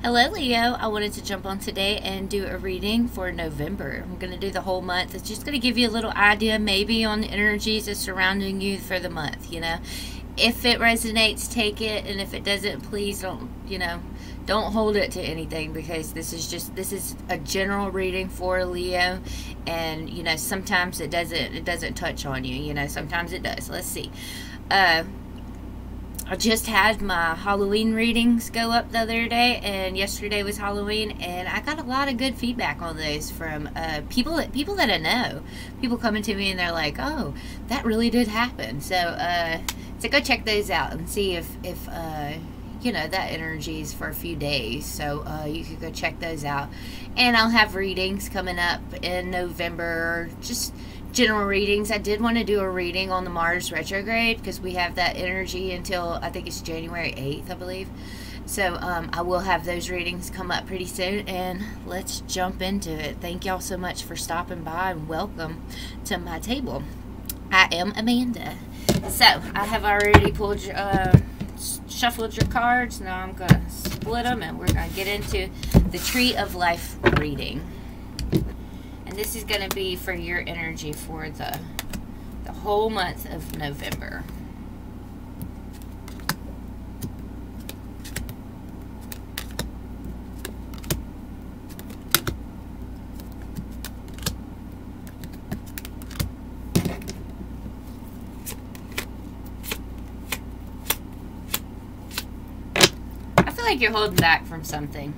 Hello, Leo. I wanted to jump on today and do a reading for November. I'm going to do the whole month. It's just going to give you a little idea maybe on the energies that's surrounding you for the month, If it resonates, take it, and if it doesn't, please don't hold it to anything, because this is a general reading for Leo, and sometimes it doesn't touch on you, sometimes it does. Let's see. I just had my Halloween readings go up the other day, and yesterday was Halloween, and I got a lot of good feedback on those from people that I know. People coming to me and they're like, "Oh, that really did happen." So go check those out and see if that energy is for a few days. So you could go check those out, and I'll have readings coming up in November. Just general readings. I did want to do a reading on the Mars retrograde because we have that energy until I think it's January 8th, I believe. So I will have those readings come up pretty soon, and let's jump into it. Thank y'all so much for stopping by, and welcome to my table. I am Amanda. So I have already shuffled your cards. Now I'm going to split them, and we're going to get into the Tree of Life reading. And this is going to be for your energy for the whole month of November. I feel like you're holding back from something.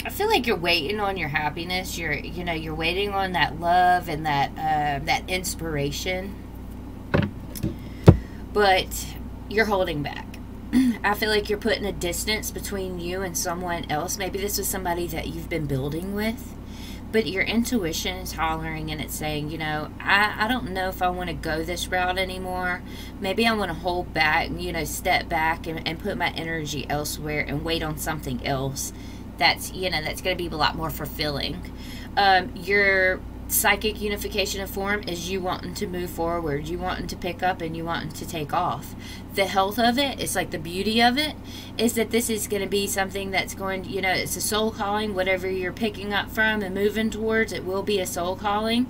I feel like you're waiting on your happiness. You're waiting on that love and that inspiration, but you're holding back. I feel like you're putting a distance between you and someone else. Maybe this was somebody that you've been building with, but your intuition is hollering and it's saying, I don't know if I want to go this route anymore. Maybe I want to hold back, step back and put my energy elsewhere and wait on something else that's going to be a lot more fulfilling. Your psychic unification of form is you wanting to move forward, you wanting to pick up, and you wanting to take off. The health of it, it's like the beauty of it, is that this is going to be something that's going, it's a soul calling. Whatever you're picking up from and moving towards, it will be a soul calling.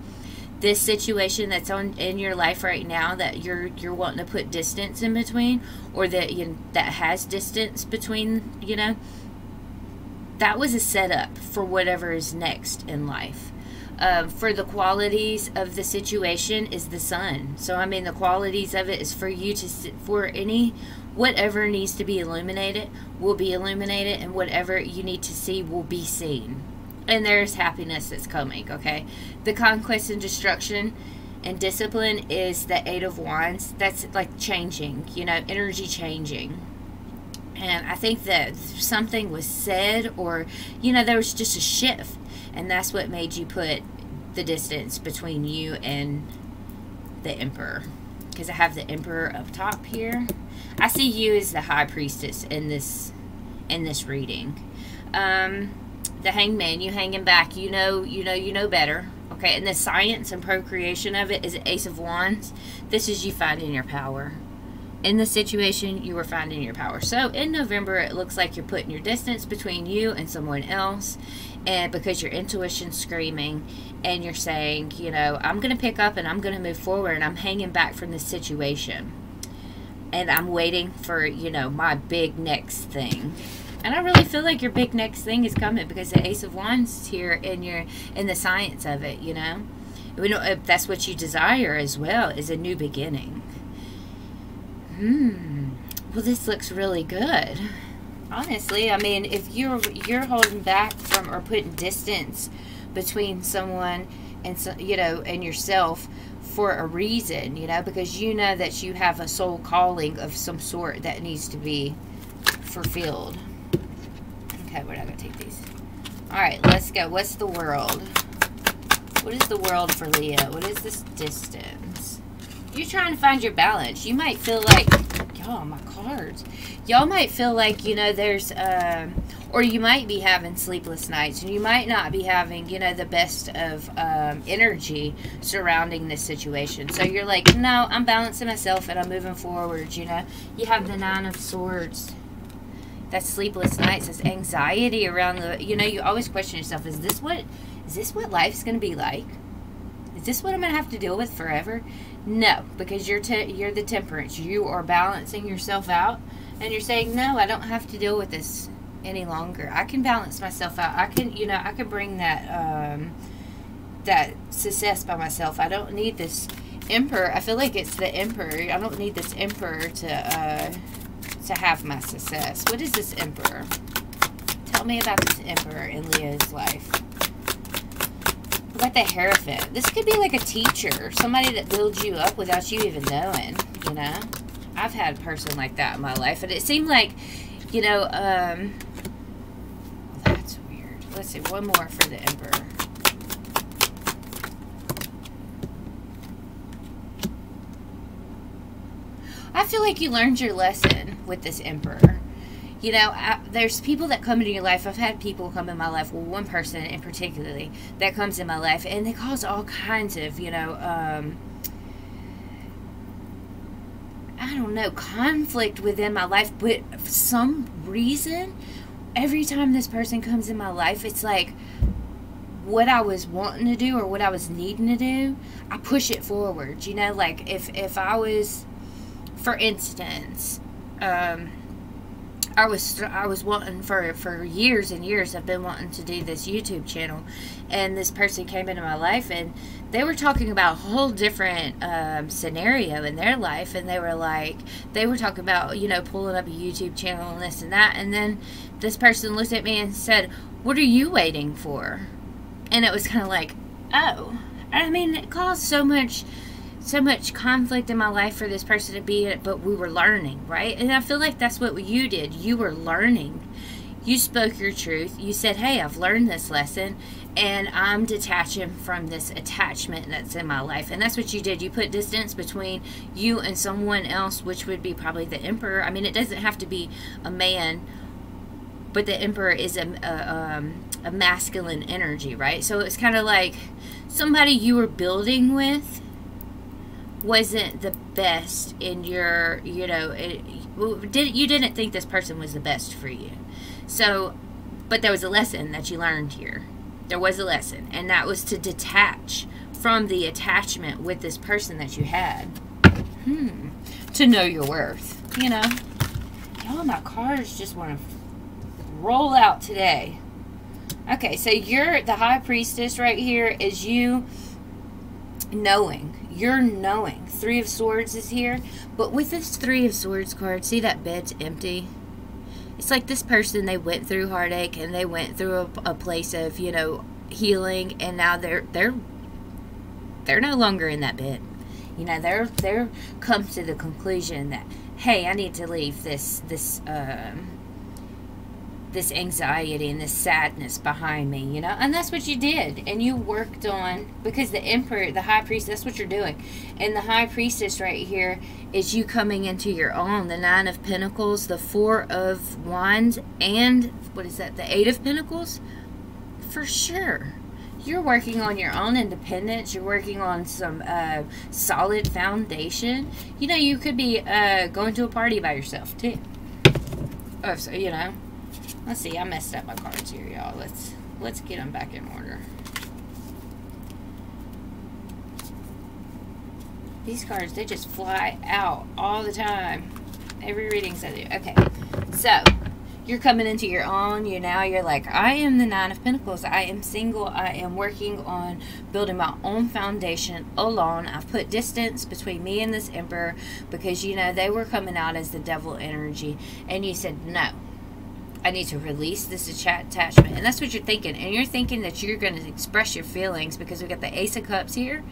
This situation that's in your life right now that you're wanting to put distance in between, or that that has distance between, that was a setup for whatever is next in life. For the qualities of the situation is the sun. So, the qualities of it is for you to, whatever needs to be illuminated will be illuminated, and whatever you need to see will be seen. And there's happiness that's coming, okay? The conquest and destruction and discipline is the Eight of Wands. That's like changing, energy changing. And I think that something was said, or, there was just a shift. And that's what made you put the distance between you and the Emperor. Because I have the Emperor up top here. I see you as the High Priestess in this reading. The Hangman, you hanging back. You know better. Okay, and the science and procreation of it is the Ace of Wands. This is you finding your power. In the situation, you were finding your power. So in November, it looks like you're putting your distance between you and someone else, and because your intuition's screaming, and you're saying, I'm going to pick up and I'm going to move forward, and I'm hanging back from this situation, and I'm waiting for, my big next thing. And I really feel like your big next thing is coming, because the Ace of Wands is here in the science of it, We know if that's what you desire as well, is a new beginning. Well, this looks really good. Honestly, if you're holding back from or putting distance between someone and and yourself for a reason, because that you have a soul calling of some sort that needs to be fulfilled. Okay, we're not gonna take these. All right, let's go. What's the world? What is the world for Leo? What is this distance? You're trying to find your balance. You might feel like, y'all, my cards. Y'all might feel like, there's, or you might be having sleepless nights, and you might not be having, the best of energy surrounding this situation. So you're like, no, I'm balancing myself and I'm moving forward, You have the Nine of Swords. That's sleepless nights. That's anxiety around the, you know, you always question yourself, is this what life's going to be like? Is this what I'm going to have to deal with forever? No, because you're the temperance. You are balancing yourself out, and you're saying, no, I don't have to deal with this any longer. I can balance myself out. I can, you know, I can bring that that success by myself. I don't need this emperor. I feel like it's the emperor. I don't need this emperor to have my success. What is this emperor? Tell me about this emperor in Leo's life. What about the Hierophant? This could be like a teacher, somebody that builds you up without you even knowing, you know? I've had a person like that in my life, and it seemed like, you know, that's weird. Let's see, one more for the emperor. I feel like you learned your lesson with this emperor. You know, there's people that come into your life. I've had people come in my life. Well, one person in particularly that comes in my life, and they cause all kinds of, you know, I don't know, conflict within my life. But for some reason, every time this person comes in my life, it's like what I was wanting to do or what I was needing to do, I push it forward. You know, like if I was, for instance, I was wanting for years and years. I've been wanting to do this YouTube channel, and this person came into my life, and they were talking about a whole different scenario in their life, and they were talking about, you know, pulling up a YouTube channel and this and that, and then this person looked at me and said, "What are you waiting for?" And it was kind of like, oh, I mean, it caused so much conflict in my life for this person to be it, but we were learning, right? And I feel like that's what you did. You were learning. You spoke your truth. You said, hey, I've learned this lesson, and I'm detaching from this attachment that's in my life. And that's what you did. You put distance between you and someone else, which would be probably the emperor. I mean, it doesn't have to be a man, but the emperor is a masculine energy, right? So it's kind of like somebody you were building with wasn't the best in your, you know, you didn't think this person was the best for you. So, but there was a lesson that you learned here. There was a lesson, and that was to detach from the attachment with this person that you had. To know your worth, you know. Y'all, my cards just want to roll out today. Okay, so you're the High Priestess right here is you knowing. You're knowing. Three of Swords is here. But with this Three of Swords card, see that bed's empty? It's like this person, they went through heartache and they went through a place of, you know, healing, and now they're no longer in that bed. You know, they're come to the conclusion that, hey, I need to leave this anxiety and this sadness behind me, you know. And that's what you did, and you worked on, because the Emperor, the High Priest, that's what you're doing. And the High Priestess right here is you coming into your own. The Nine of Pentacles, the Four of Wands, and what is that, the Eight of Pentacles? For sure, you're working on your own independence. You're working on some solid foundation. You know, you could be going to a party by yourself too. Oh, so, you know. Let's see, I messed up my cards here, y'all. Let's get them back in order. These cards, they just fly out all the time. Every readings I do. Okay, so you're coming into your own. You're like, I am the Nine of Pentacles. I am single. I am working on building my own foundation alone. I've put distance between me and this Emperor because, you know, they were coming out as the devil energy. And you said, no. I need to release this attachment. And that's what you're thinking. And you're thinking that you're going to express your feelings because we got the Ace of Cups here.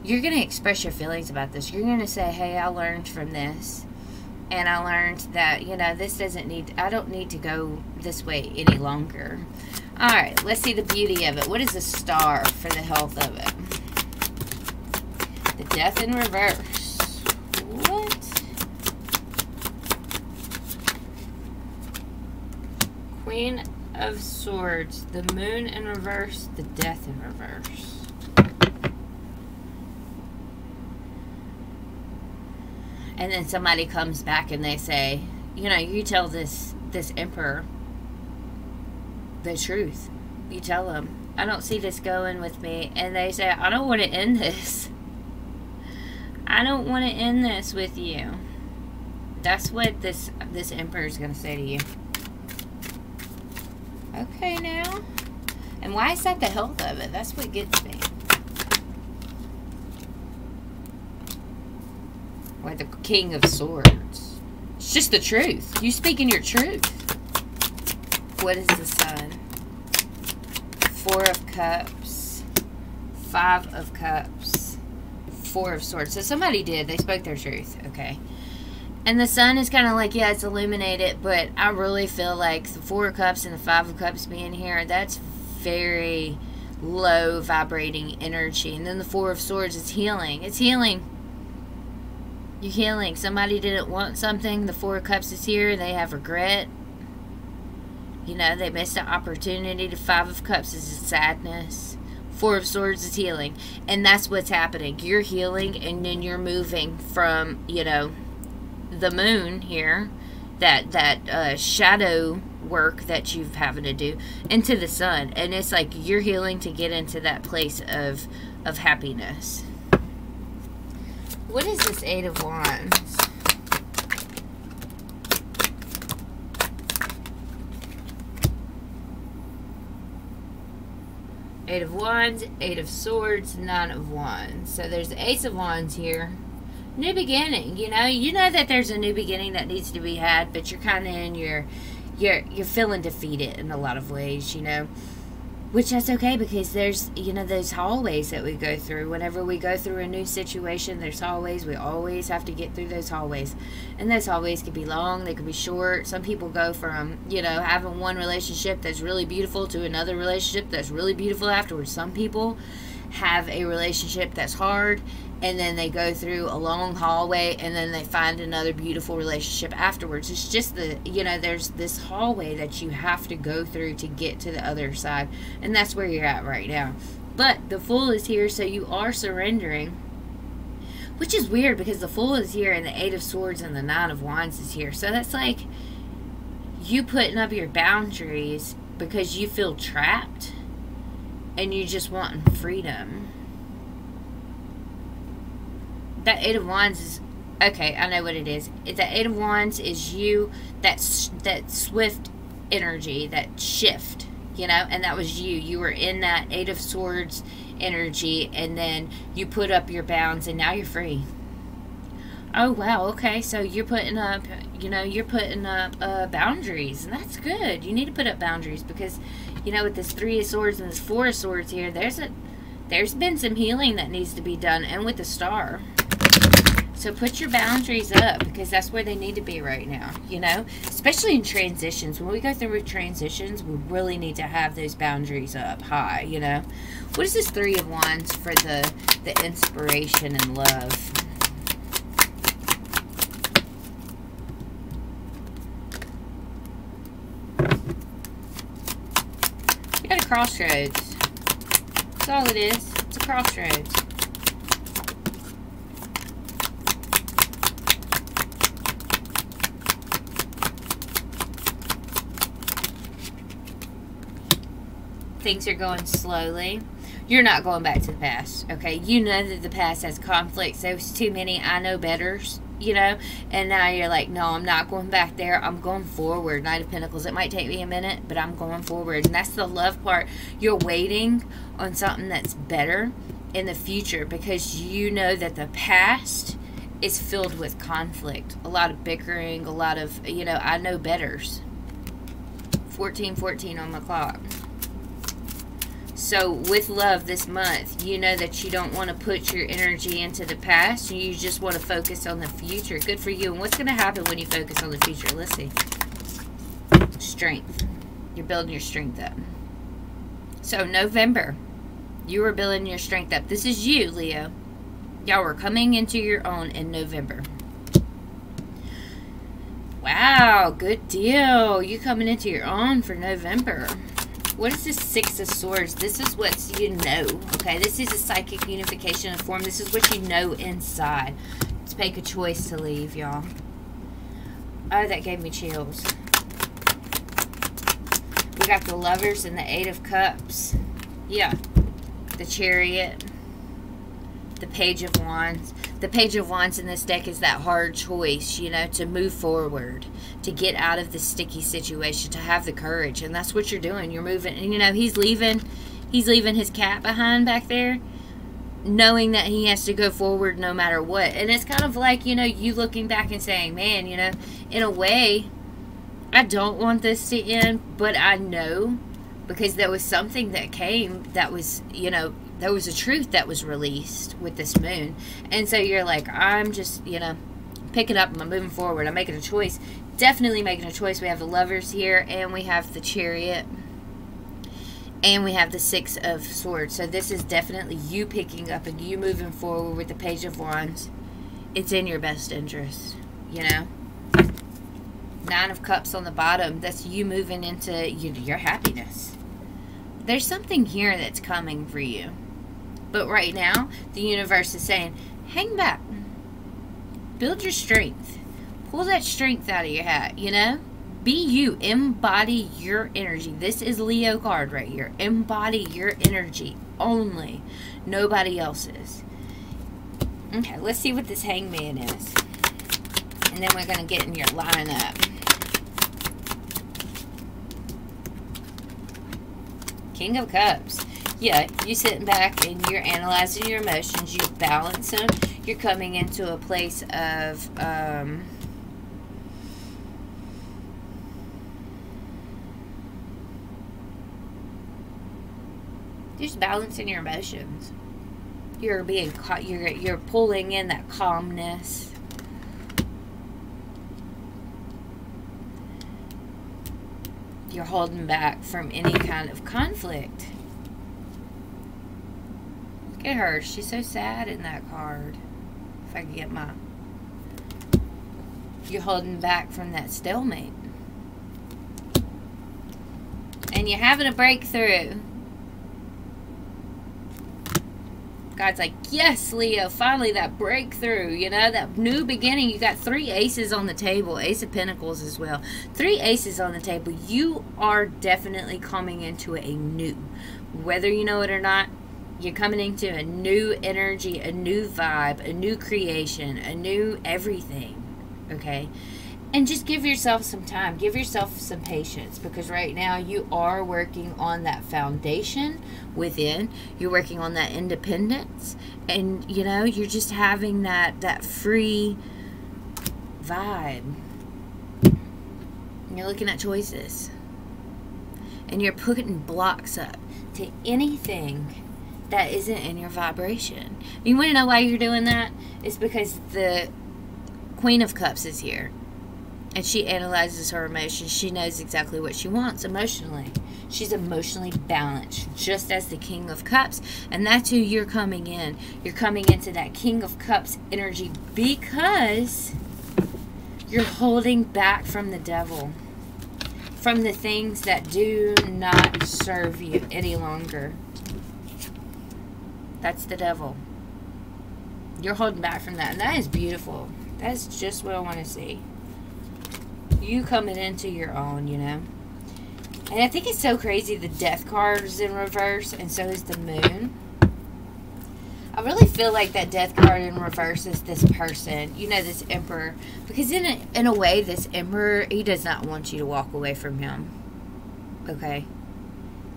You're going to express your feelings about this. You're going to say, hey, I learned from this. And I learned that, you know, I don't need to go this way any longer. All right, let's see the beauty of it. What is the Star for the health of it? The Death in reverse. What? Queen of Swords, the Moon in reverse, the Death in reverse. And then somebody comes back and they say, you know, you tell this this emperor the truth. You tell them, I don't see this going with me. And they say, I don't want to end this. I don't want to end this with you. That's what this emperor is going to say to you. Okay, now. And why is that the health of it? That's what gets me. Or the King of Swords. It's just the truth. You speaking your truth. What is the Sun? 4 of Cups. 5 of Cups. 4 of Swords. So somebody did. They spoke their truth. Okay. And the Sun is kind of like, yeah, it's illuminated. But I really feel like the 4 of Cups and the 5 of Cups being here, that's very low vibrating energy. And then the 4 of Swords is healing. It's healing. You're healing. Somebody didn't want something. The 4 of Cups is here. They have regret. You know, they missed an opportunity. The 5 of Cups is sadness. 4 of Swords is healing. And that's what's happening. You're healing, and then you're moving from, you know, the moon here, that shadow work that you've having to do, into the Sun. And it's like you're healing to get into that place of happiness. What is this 8 of Wands? Eight of Wands, 8 of Swords, 9 of Wands. So there's the Ace of Wands here. New beginning, you know that there's a new beginning that needs to be had, but you're kind of in you're feeling defeated in a lot of ways, you know. Which that's okay, because there's, you know, those hallways that we go through. Whenever we go through a new situation, there's hallways. We always have to get through those hallways. And those hallways could be long, they could be short. Some people go from, you know, having one relationship that's really beautiful to another relationship that's really beautiful afterwards. Some people have a relationship that's hard, and then they go through a long hallway, and then they find another beautiful relationship afterwards. It's just the, you know, there's this hallway that you have to go through to get to the other side, and that's where you're at right now. But the Fool is here, so you are surrendering, which is weird, because the Fool is here, and the 8 of Swords and the 9 of Wands is here. So that's like you putting up your boundaries because you feel trapped, and you just want freedom. That 8 of Wands is, okay, I know what it is. The 8 of Wands is you, that swift energy, that shift, you know, and that was you. You were in that 8 of Swords energy, and then you put up your bounds, and now you're free. Oh, wow, okay, so you're putting up, you know, you're putting up boundaries, and that's good. You need to put up boundaries, because, you know, with this 3 of Swords and this 4 of Swords here, there's been some healing that needs to be done, and with the Star. So put your boundaries up, because that's where they need to be right now, you know, especially in transitions. When we go through transitions, we really need to have those boundaries up high, you know. What is this 3 of Wands for the inspiration and love? You're at a crossroads. That's all it is. It's a crossroads. Things are going slowly. You're not going back to the past, okay? You know that the past has conflicts. There's too many I know betters, you know? And now you're like, no, I'm not going back there. I'm going forward. Knight of Pentacles. It might take me a minute, but I'm going forward. And that's the love part. You're waiting on something that's better in the future, because you know that the past is filled with conflict. A lot of bickering, a lot of, you know, I know betters. 14:14 on my clock. So with love this month, you know that you don't want to put your energy into the past. You just want to focus on the future. Good for you. And what's going to happen when you focus on the future? Let's see. Strength. You're building your strength up. So November, you are building your strength up. This is you, Leo. Y'all are coming into your own in November. Wow, good deal. You coming into your own for November. What is this 6 of Swords? This is what you know, okay? This is a psychic unification of form. This is what you know inside. Let's make a choice to leave, y'all. Oh, that gave me chills. got the Lovers and the Eight of Cups. Yeah. The Chariot. The Page of Wands. The Page of Wands in this deck is that hard choice, you know, to move forward, to get out of the sticky situation, to have the courage. And that's what you're doing. You're moving. And, you know, he's leaving his cat behind back there, knowing that he has to go forward no matter what. And it's kind of like, you know, you looking back and saying, man, you know, in a way, I don't want this to end, but I know, because there was something that came that was, you know, there was a truth that was released with this moon. And so you're like, I'm just, you know, picking up, I'm moving forward, I'm making a choice. Definitely making a choice. We have the Lovers here, and we have the Chariot, and we have the Six of Swords. So this is definitely you picking up and you moving forward with the Page of Wands. It's in your best interest, you know. Nine of Cups on the bottom. That's you moving into your happiness. There's something here that's coming for you. But right now, the universe is saying, hang back. Build your strength. Pull that strength out of your hat, you know. Be you. Embody your energy. This is Leo card right here. Embody your energy only. Nobody else's. Okay, let's see what this Hangman is. And then we're going to get in your lineup. King of Cups. Yeah, you sitting back and you're analyzing your emotions. You balance them. You're coming into a place of... just balancing your emotions. You're being caught. You're pulling in that calmness. You're holding back from any kind of conflict. Look at her. She's so sad in that card. If I can get my... You're holding back from that stalemate. And you're having a breakthrough. God's like, yes, Leo, finally that breakthrough, you know, that new beginning. You got 3 aces on the table, Ace of Pentacles as well. 3 aces on the table. You are definitely coming into a new, whether you know it or not, you're coming into a new energy, a new vibe, a new creation, a new everything, okay? And just give yourself some time. Give yourself some patience, because right now you are working on that foundation within. You're working on that independence. And, you know, you're just having that free vibe. You're looking at choices. And you're putting blocks up to anything that isn't in your vibration. You want to know why you're doing that? It's because the Queen of Cups is here. And she analyzes her emotions. She knows exactly what she wants emotionally. She's emotionally balanced, just as the King of Cups. And that's who you're coming in. You're coming into that King of Cups energy because you're holding back from the devil. From the things that do not serve you any longer. That's the devil. You're holding back from that. And that is beautiful. That's just what I want to see. You coming into your own, you know. And I think it's so crazy the Death card is in reverse, and so is the Moon. I really feel like that Death card in reverse is this person, you know, this Emperor. Because in a way, this Emperor, he does not want you to walk away from him. Okay?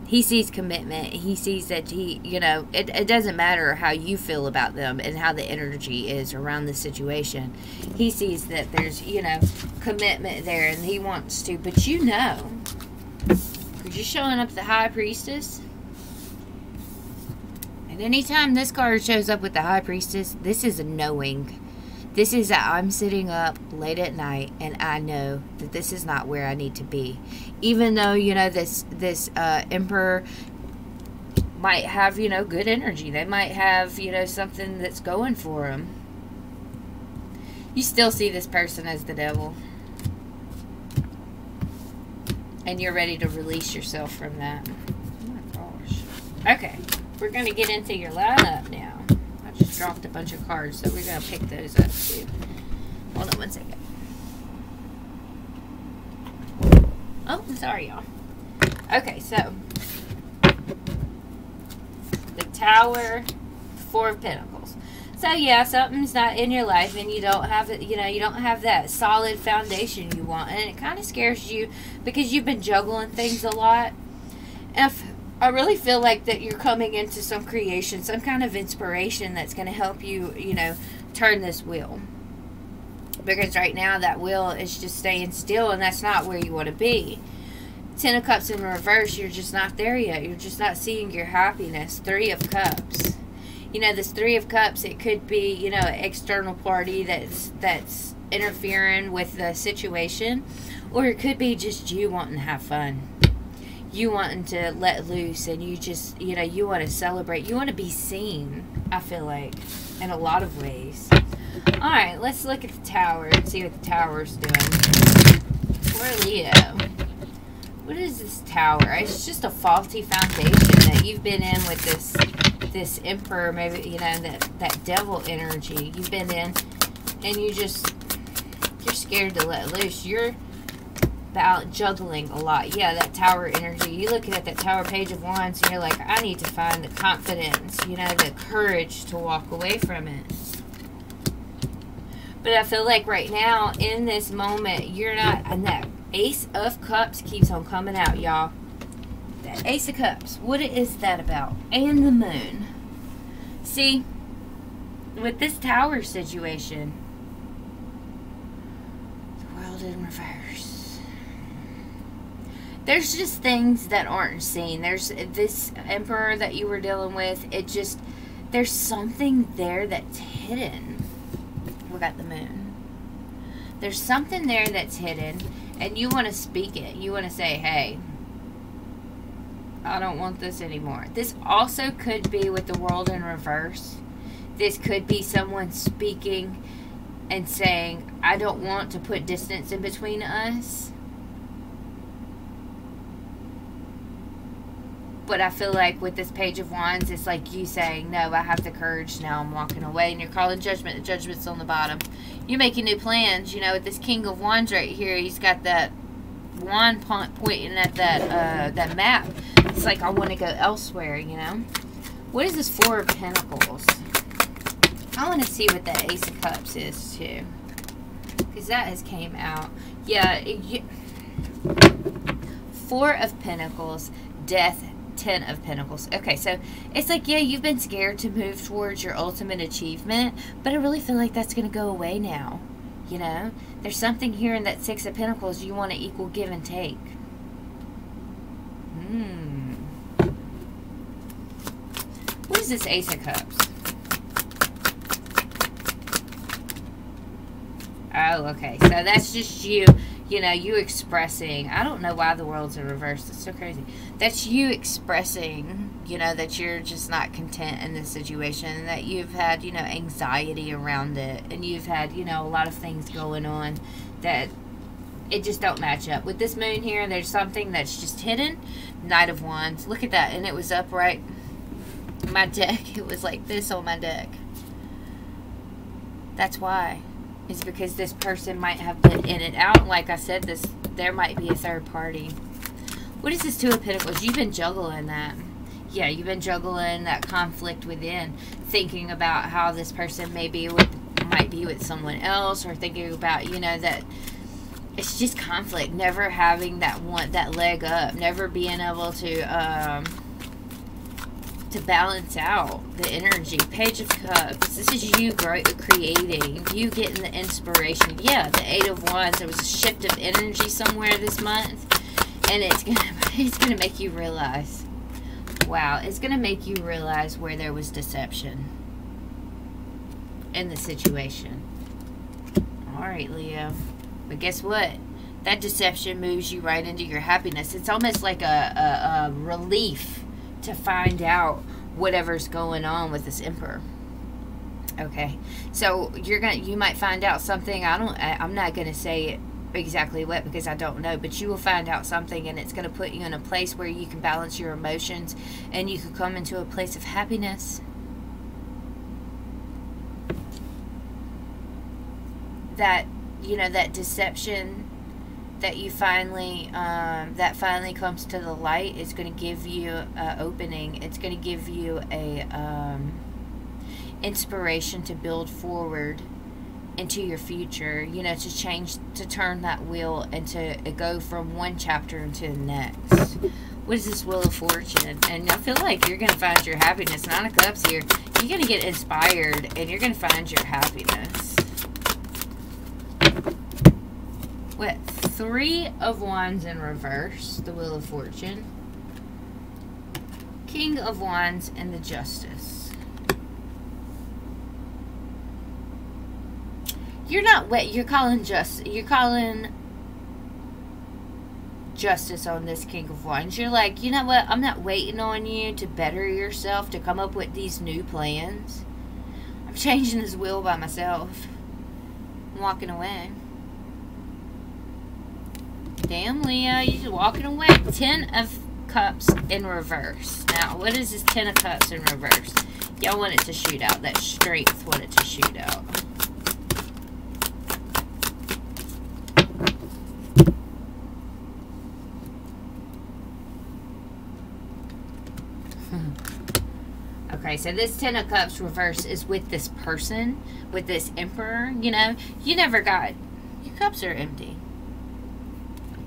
He sees commitment. He sees that he, you know, it doesn't matter how you feel about them and how the energy is around the situation. He sees that there's, you know, commitment there and he wants to. But you know, because you're showing up the High Priestess. And anytime this card shows up with the High Priestess, this is a knowing. This is that I'm sitting up late at night and I know that this is not where I need to be. Even though, you know, this Emperor might have, you know, good energy. They might have, you know, something that's going for them. You still see this person as the devil. And you're ready to release yourself from that. Oh my gosh. Okay. We're going to get into your lineup now. Just dropped a bunch of cards, so we're going to pick those up too. Hold on one second. Oh, sorry, y'all. Okay, so the Tower, Four of Pentacles. So yeah, something's not in your life, and you don't have it. You know, you don't have that solid foundation you want, and it kind of scares you because you've been juggling things a lot. And I really feel like that you're coming into some creation, some kind of inspiration that's going to help you, you know, turn this wheel. Because right now that wheel is just staying still, and that's not where you want to be. Ten of Cups in reverse, you're just not there yet. You're just not seeing your happiness. Three of Cups. You know, this Three of Cups, it could be, you know, an external party that's interfering with the situation. Or it could be just you wanting to have fun. You wanting to let loose, and you just, you know, you want to celebrate. You want to be seen, I feel like, in a lot of ways. Alright, let's look at the Tower and see what the Tower's doing. Poor Leo. What is this Tower? It's just a faulty foundation that you've been in with this Emperor, maybe, you know, that devil energy you've been in, and you're scared to let loose. You're about juggling a lot. Yeah, that Tower energy. You looking at that Tower, Page of Wands, and you're like, I need to find the confidence, you know, the courage to walk away from it. But I feel like right now, in this moment, you're not, and that Ace of Cups keeps on coming out, y'all. That Ace of Cups, what is that about? And the Moon. See, with this Tower situation, the World in reverse. There's just things that aren't seen. There's this Emperor that you were dealing with. It just, there's something there that's hidden. We got the Moon. There's something there that's hidden, and you want to speak it. You want to say, hey, I don't want this anymore. This also could be with the World in reverse. This could be someone speaking and saying, I don't want to put distance in between us. But I feel like with this Page of Wands, it's like you saying, no, I have the courage now, I'm walking away. And you're calling judgment. The judgment's on the bottom. You're making new plans. You know, with this King of Wands right here, he's got that wand pointing at that map. It's like, I want to go elsewhere, you know. What is this Four of Pentacles? I want to see what that Ace of Cups is, too. Because that has came out. Yeah. Four of Pentacles, Death, Ten of Pentacles. Okay, so it's like, yeah, you've been scared to move towards your ultimate achievement, but I really feel like that's going to go away now. You know, there's something here in that Six of Pentacles you want to equal give and take. What is this Ace of Cups? Oh, okay. So that's just you, you know, you expressing. I don't know why the World's in reverse. It's so crazy. That's you expressing, you know, that you're just not content in this situation, and that you've had, you know, anxiety around it, and you've had, you know, a lot of things going on that it just don't match up. With this Moon here, there's something that's just hidden. Knight of Wands. Look at that. And it was upright. My deck, it was like this on my deck. That's why. It's because this person might have been in and out. Like I said, there might be a third party. What is this Two of Pentacles? You've been juggling that. Yeah, you've been juggling that conflict within. Thinking about how this person might be with someone else. Or thinking about, you know, that it's just conflict. Never having that leg up. Never being able to balance out the energy. Page of Cups. This is you creating. You getting the inspiration. Yeah, the Eight of Wands. There was a shift of energy somewhere this month. And it's gonna make you realize. Wow, it's gonna make you realize where there was deception in the situation. Alright, Leo. But guess what? That deception moves you right into your happiness. It's almost like a relief to find out whatever's going on with this Emperor. Okay, so you might find out something. I'm not gonna say it exactly what, because I don't know, but you will find out something, and it's gonna put you in a place where you can balance your emotions, and you can come into a place of happiness. That, you know, that deception that you finally that finally comes to the light is going to give you an opening. It's going to give you a inspiration to build forward into your future, you know, to change, to turn that wheel and to go from one chapter into the next. What is this Wheel of Fortune? And I feel like you're going to find your happiness. Nine of Cups here. You're going to get inspired and you're going to find your happiness. What? Three of Wands in reverse. The Wheel of Fortune. King of Wands and the Justice. You're not wait. You're calling justice on this King of Wands. You're like, you know what? I'm not waiting on you to better yourself, to come up with these new plans. I'm changing this wheel by myself. I'm walking away. Damn, Leo, you're just walking away. 10 of Cups in reverse. Now, what is this 10 of Cups in reverse? Y'all want it to shoot out. That strength want it to shoot out. Okay, so this 10 of Cups reverse is with this person, with this Emperor, you know. You never got, your cups are empty.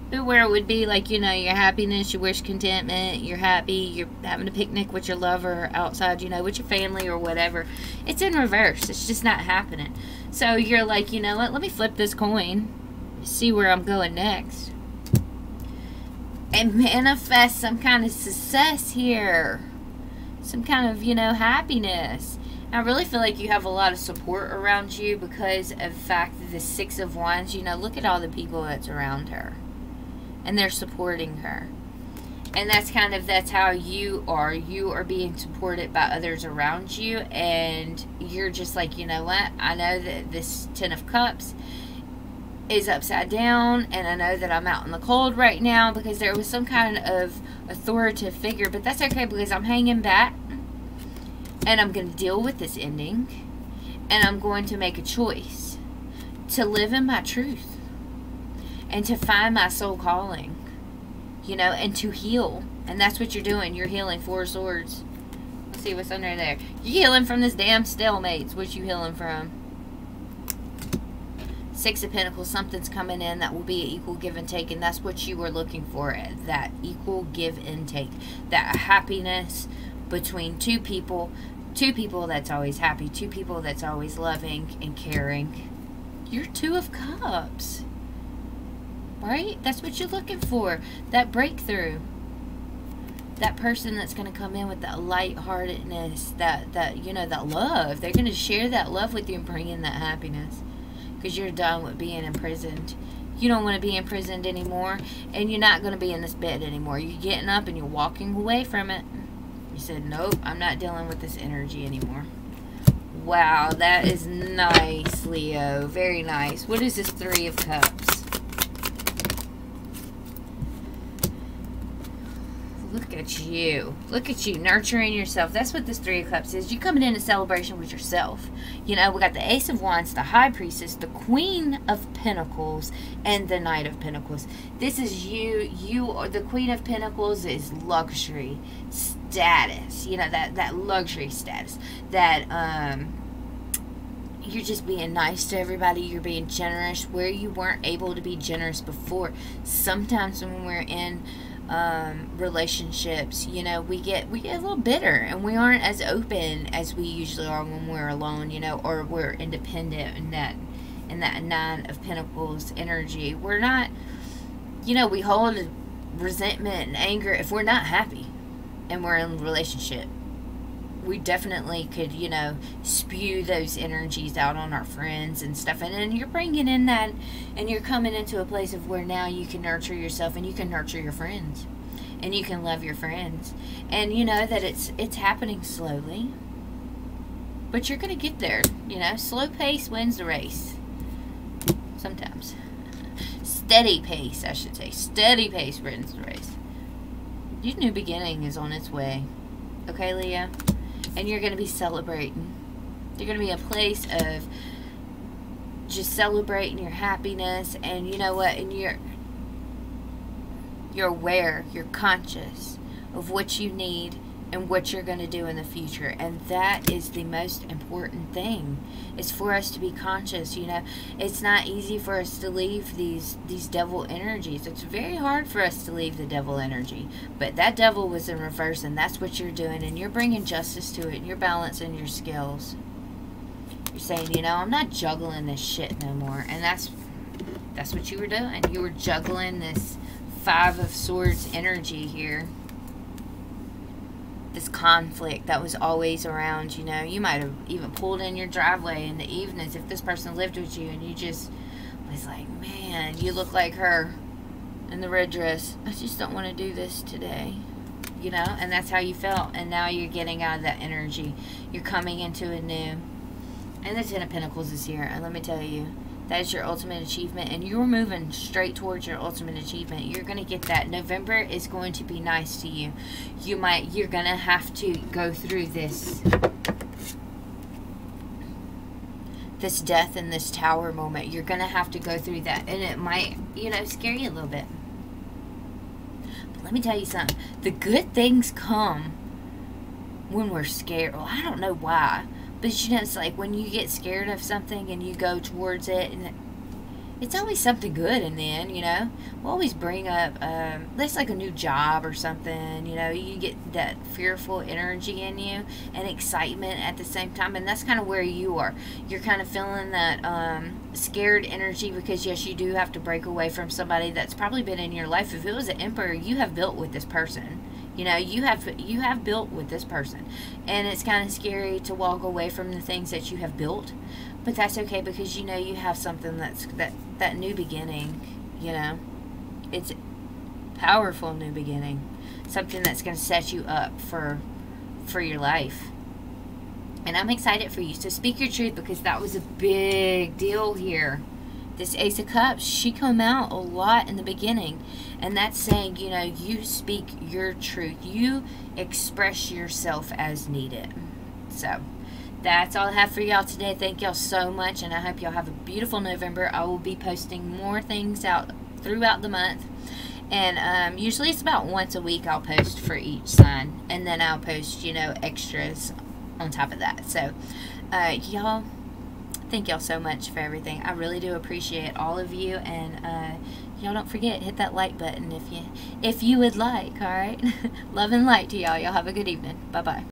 But where it would be like, you know, your happiness, your wish contentment, you're happy, you're having a picnic with your lover outside, you know, with your family or whatever. It's in reverse. It's just not happening. So you're like, you know what, let me flip this coin, see where I'm going next. And manifest some kind of success here. Some kind of, you know, happiness. I really feel like you have a lot of support around you because of the fact that the 6 of Wands, you know, look at all the people that's around her. And they're supporting her. And that's kind of, that's how you are. You are being supported by others around you. And you're just like, you know what? I know that this 10 of Cups is upside down. And I know that I'm out in the cold right now because there was some kind of authoritative figure. But that's okay because I'm hanging back. And I'm going to deal with this ending. And I'm going to make a choice to live in my truth. And to find my soul calling. You know, and to heal. And that's what you're doing. You're healing. 4 of Swords. Let's see what's under there. You're healing from this damn stalemates. What you healing from? 6 of Pentacles. Something's coming in that will be an equal give and take. And that's what you were looking for. That equal give and take. That happiness between two people. 2 people that's always happy. 2 people that's always loving and caring. You're 2 of Cups. Right? That's what you're looking for. That breakthrough. That person that's going to come in with that lightheartedness, that you know, that love. They're going to share that love with you and bring in that happiness. Because you're done with being imprisoned. You don't want to be imprisoned anymore. And you're not going to be in this bed anymore. You're getting up and you're walking away from it. You said, nope, I'm not dealing with this energy anymore. Wow, that is nice, Leo. Very nice. What is this 3 of Cups? Look at you. Look at you, nurturing yourself. That's what this 3 of Cups is. You coming in a celebration with yourself. You know, we got the Ace of Wands, the High Priestess, the Queen of Pentacles, and the Knight of Pentacles. This is you. You are the Queen of Pentacles is luxury, status. You know, that luxury status. That, you're just being nice to everybody. You're being generous where you weren't able to be generous before. Sometimes when we're in relationships, you know, we get a little bitter and we aren't as open as we usually are when we're alone, you know, or we're independent in that 9 of Pentacles energy. We're not, you know, we hold resentment and anger if we're not happy and we're in a relationship. We definitely could, you know, spew those energies out on our friends and stuff. And then you're bringing in that, and you're coming into a place of where now you can nurture yourself and you can nurture your friends. And you can love your friends. And you know that it's happening slowly. But you're going to get there, you know. Slow pace wins the race. Sometimes. Steady pace, I should say. Steady pace wins the race. Your new beginning is on its way. Okay, Leo? And you're going to be celebrating. You're going to be a place of just celebrating your happiness. And you know what? And You're aware, you're conscious of what you need and what you're going to do in the future. And that is the most important thing, is for us to be conscious. You know, it's not easy for us to leave these devil energies. It's very hard for us to leave the devil energy. But that devil was in reverse, and that's what you're doing. And you're bringing justice to it, and you're balancing your skills. You're saying, you know, I'm not juggling this shit no more. And that's what you were doing. You were juggling this Five of Swords energy here. This conflict that was always around. You know, you might have even pulled in your driveway in the evenings if this person lived with you, and you just was like, man, you look like her in the red dress. I just don't want to do this today. You know, and that's how you felt. And now you're getting out of that energy. You're coming into a new. And the Ten of Pentacles is here. And let me tell you, that is your ultimate achievement, and you're moving straight towards your ultimate achievement. You're going to get that. November is going to be nice to you. You're going to have to go through this death and this tower moment. You're going to have to go through that, and it might, you know, scare you a little bit. But let me tell you something. The good things come when we're scared. Well, I don't know why. But, you know, it's like when you get scared of something and you go towards it, and it's always something good in the end, you know. We'll always bring up, that's like a new job or something, you know. You get that fearful energy in you and excitement at the same time, and that's kind of where you are. You're kind of feeling that scared energy because, yes, you do have to break away from somebody that's probably been in your life. If it was an emperor, you have built with this person. You know, you have built with this person, and it's kind of scary to walk away from the things that you have built, but that's okay, because you know you have something that's that new beginning. You know, it's a powerful new beginning, something that's going to set you up for your life. And I'm excited for you. So speak your truth, because that was a big deal here. This Ace of Cups, she come out a lot in the beginning. And that's saying, you know, you speak your truth. You express yourself as needed. So, that's all I have for y'all today. Thank y'all so much. And I hope y'all have a beautiful November. I will be posting more things out throughout the month. And usually it's about once a week I'll post for each sign. And then I'll post, you know, extras on top of that. So, y'all, thank y'all so much for everything. I really do appreciate all of you, and y'all don't forget, hit that like button if you would like. All right. Love and light to y'all. Y'all have a good evening. Bye bye.